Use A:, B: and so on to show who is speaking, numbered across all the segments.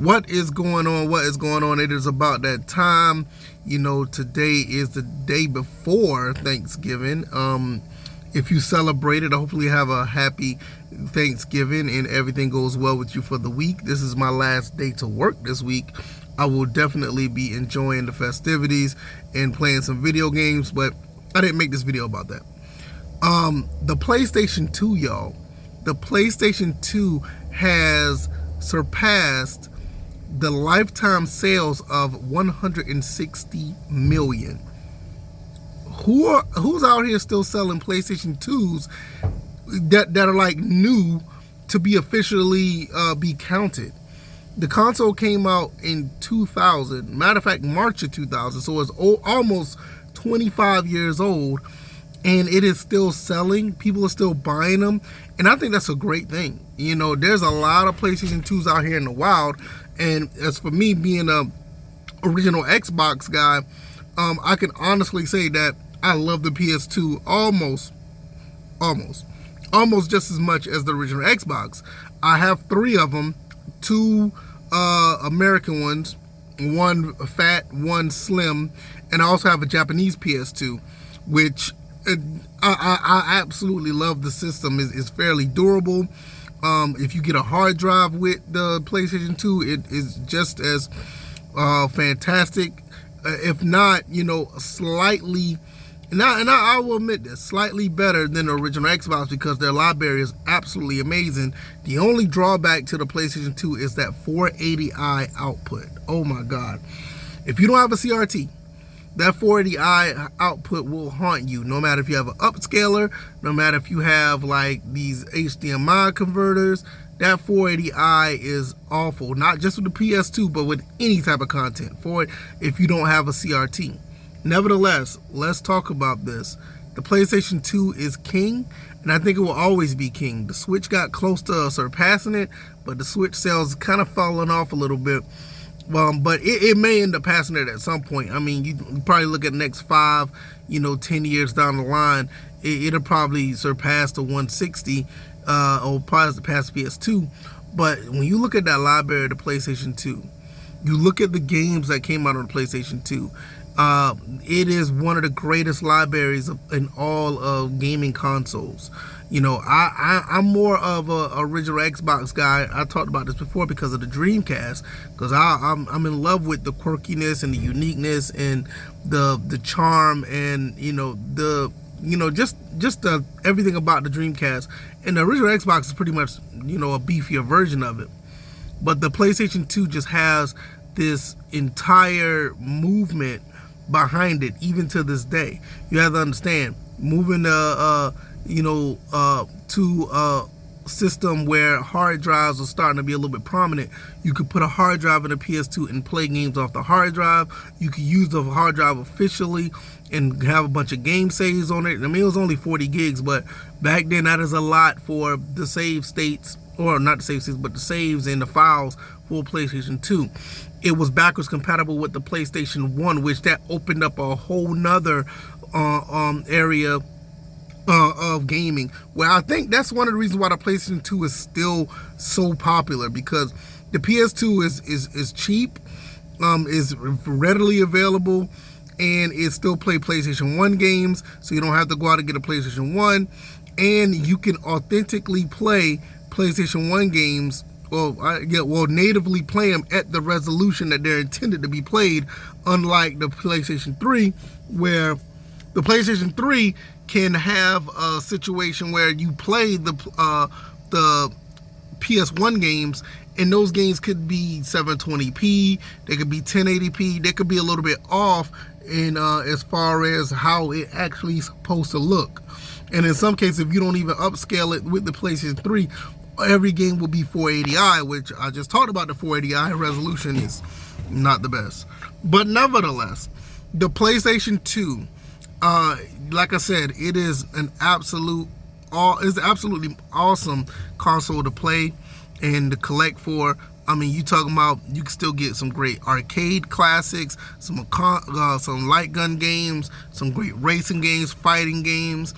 A: What is going on? What is going on? It is about that time. You know, today is the day before Thanksgiving. If you celebrate it, hopefully have a happy Thanksgiving and everything goes well with you for the week. This is my last day to work this week. I will definitely be enjoying the festivities and playing some video games, but I didn't make this video about that. The PlayStation 2, y'all. The PlayStation 2 has surpassed the lifetime sales of 160 million. Who's out here still selling PlayStation 2s that are like new to be officially be counted? The console came out in 2000. Matter of fact, March of 2000. So it's almost 25 years old, and it is still selling. People are still buying them, and I think that's a great thing. You know, there's a lot of PlayStation 2s out here in the wild, and as for me being a original Xbox guy, I can honestly say that I love the PS2 almost just as much as the original Xbox. I have 3 of them, 2 American ones, 1 fat, 1 slim, and I also have a Japanese PS2, which I absolutely love. The system is fairly durable. If you get a hard drive with the PlayStation 2, it is just as fantastic, if not, you know, slightly, and I will admit this, slightly better than the original Xbox, because their library is absolutely amazing. The only drawback to the PlayStation 2 is that 480i output. Oh my God. If you don't have a CRT, that 480i output will haunt you, no matter if you have an upscaler, no matter if you have like these HDMI converters. That 480i is awful, not just with the PS2, but with any type of content for it if you don't have a CRT. Nevertheless, let's talk about this. The PlayStation 2 is king, and I think it will always be king. The Switch got close to surpassing it, but the Switch sales kind of fallen off a little bit. But it may end up passing it at some point. I mean, you probably look at the next 5, 10 years down the line, it'll probably surpass the 160, or probably pass PS2. But when you look at that library of the PlayStation 2, you look at the games that came out on the PlayStation 2, it is one of the greatest libraries in all of gaming consoles. You know, I'm more of a original Xbox guy. I talked about this before because of the Dreamcast, because I'm in love with the quirkiness and the uniqueness and the charm and just the everything about the Dreamcast. And the original Xbox is pretty much a beefier version of it. But the PlayStation 2 just has this entire movement behind it, even to this day. You have to understand, moving to a system where hard drives are starting to be a little bit prominent. You could put a hard drive in a PS2 and play games off the hard drive. You could use the hard drive officially and have a bunch of game saves on it. I mean, it was only 40 gigs, but back then that is a lot for the save states, or not the save states, but the saves and the files for PlayStation 2. It was backwards compatible with the PlayStation 1, which that opened up a whole nother area of gaming, where I think that's one of the reasons why the PlayStation 2 is still so popular, because the PS2 is cheap, is readily available, and it still play PlayStation 1 games, so you don't have to go out and get a PlayStation 1, and you can authentically play PlayStation 1 games, natively play them at the resolution that they're intended to be played, unlike the PlayStation 3, where the PlayStation 3 can have a situation where you play the PS1 games, and those games could be 720p, they could be 1080p, they could be a little bit off in as far as how it actually is supposed to look. And in some cases, if you don't even upscale it with the PlayStation 3, every game will be 480i, which I just talked about. The 480i resolution is not the best. But nevertheless, the PlayStation 2, like I said, it is absolutely awesome console to play and to collect for. I mean, you talking about, you can still get some great arcade classics, some light gun games, some great racing games, fighting games.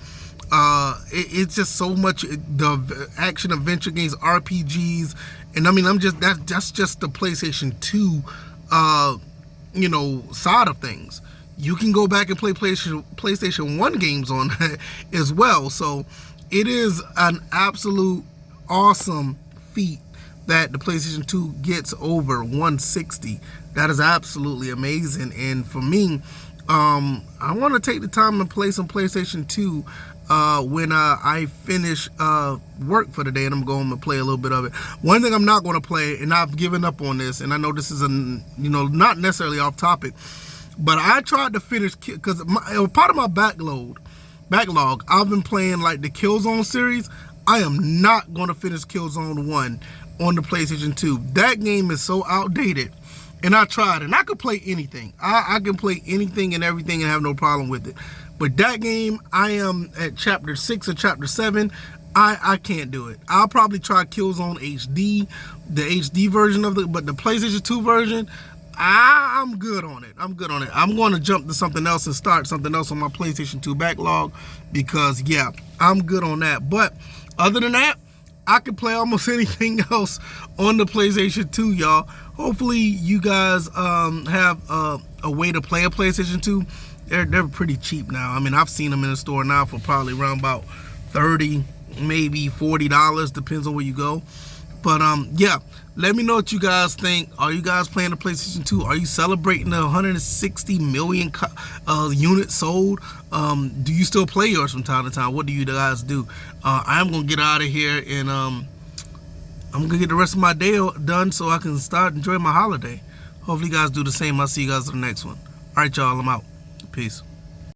A: It's just so much, the action adventure games, RPGs, And I mean, that's just the PlayStation 2 side of things. You can go back and play PlayStation 1 games on that as well. So it is an absolute awesome feat that the PlayStation 2 gets over 160. That is absolutely amazing. And for me, I want to take the time and play some PlayStation 2 when I finish work for the day, and I'm going to play a little bit of it. One thing I'm not going to play, and I've given up on this, and I know this is not necessarily off topic, but I tried to finish because part of my backlog. I've been playing like the Killzone series. I am not going to finish Killzone 1 on the PlayStation 2. That game is so outdated. And I tried, and I could play anything. I can play anything and everything and have no problem with it. But that game, I am at chapter 6 or chapter 7. I can't do it. I'll probably try Killzone HD, the HD version of it, but the PlayStation 2 version, I'm good on it. I'm going to jump to something else and start something else on my PlayStation 2 backlog because, yeah, I'm good on that. But other than that, I can play almost anything else on the PlayStation 2, y'all. Hopefully, you guys have a way to play a PlayStation 2. They're pretty cheap now. I mean, I've seen them in the store now for probably around about $30, maybe $40, depends on where you go. But yeah, let me know what you guys think. Are you guys playing the PlayStation 2? Are you celebrating the 160 million units sold? Do you still play yours from time to time? What do you guys do? I'm gonna get out of here, and I'm gonna get the rest of my day done so I can start enjoying my holiday. Hopefully you guys do the same. I'll see you guys in the next one. All right, y'all, I'm out. Peace.